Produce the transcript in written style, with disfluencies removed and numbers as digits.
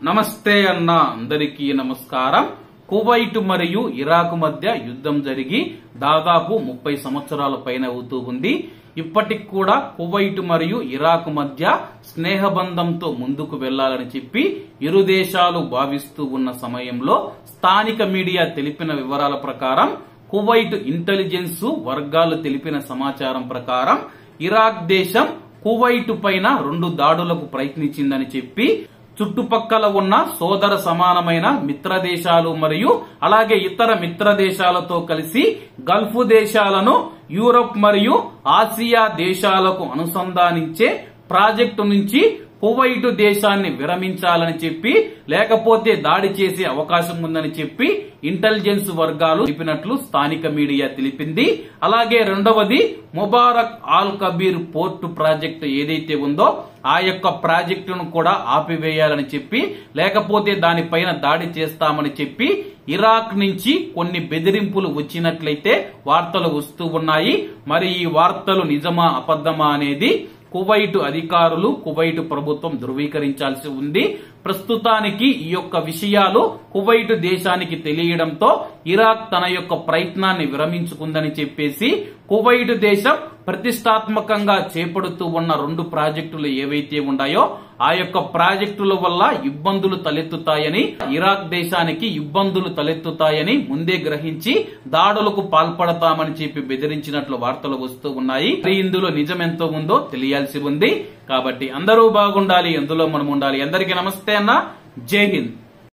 నమస్తే అన్న అందరికీ నమస్కారం. కువైట్ మరియు ఇరాక్ మధ్య యుద్ధం జరిగి దాదాపు 30 సంవత్సరాల పైన అవుతూ ఉంది. ఇప్పటికి కూడా కువైట్ మరియు ఇరాక్ మధ్య స్నేహబంధంతో ముందుకు వెళ్లాలని చెప్పి ఇరు దేశాలు భావిస్తూ ఉన్న సమయంలో స్థానిక మీడియా తెలిపిన వివరాల ప్రకారం, కువైట్ ఇంటెలిజెన్స్ వర్గాలు తెలిపిన సమాచారం ప్రకారం ఇరాక్ దేశం కువైట్ పైన 2 దాడులకు ప్రయత్నించిందని చెప్పి చుట్టుపక్కల ఉన్న సోదర సమానమైన మిత్ర దేశాలు మరియు అలాగే ఇతర మిత్ర దేశాలతో కలిసి గల్ఫ్ దేశాలను యూరప్ మరియు ఆసియా దేశాలకు అనుసంధానించే ప్రాజెక్టు నుంచి కువైట్ దేశాన్ని విరమించాలని చెప్పి, లేకపోతే దాడి చేసే అవకాశం ఉందని చెప్పి ఇంటెలిజెన్స్ వర్గాలు తెలిపినట్లు స్థానిక మీడియా తెలిపింది. అలాగే రెండవది Mubarak all Kabir port project ఏదైతే ఉందో ఆ యొక్క ప్రాజెక్టును కూడా ఆపివేయాలని చెప్పి, లేకపోతే దానిపైన దాడి చేస్తామని చెప్పి ఇరాక్ నుంచి కొన్ని బెదిరింపులు వచ్చినట్లయితే వార్తలు వస్తూ ఉన్నాయి. మరి ఈ వార్తలు నిజమా అబద్ధమా అనేది కువైట్ అధికారులు, కువైట్ ప్రభుత్వం ధృవీకరించాల్సి ఉంది. ప్రస్తుతానికి ఈ యొక్క విషయాలు కువైట్ దేశానికి తెలియడంతో ఇరాక్ తన యొక్క ప్రయత్నాన్ని విరమించుకుందని చెప్పేసి కువైట్ దేశం ప్రతిష్టాత్మకంగా చేపడుతూ ఉన్న 2 ప్రాజెక్టులు ఏవైతే ఉన్నాయో ఆ యొక్క ప్రాజెక్టుల వల్ల ఇబ్బందులు తలెత్తుతాయని, ఇరాక్ దేశానికి ఇబ్బందులు తలెత్తుతాయని ముందే గ్రహించి దాడులకు పాల్పడతామని చెప్పి బెదిరించినట్లు వార్తలు వస్తూ ఉన్నాయి. ఇందులో నిజమెంతో ఉందో తెలియాల్సి ఉంది. కాబట్టి అందరూ బాగుండాలి, అందులో మనం ఉండాలి. అందరికీ నమస్తే అన్న, జై హింద్.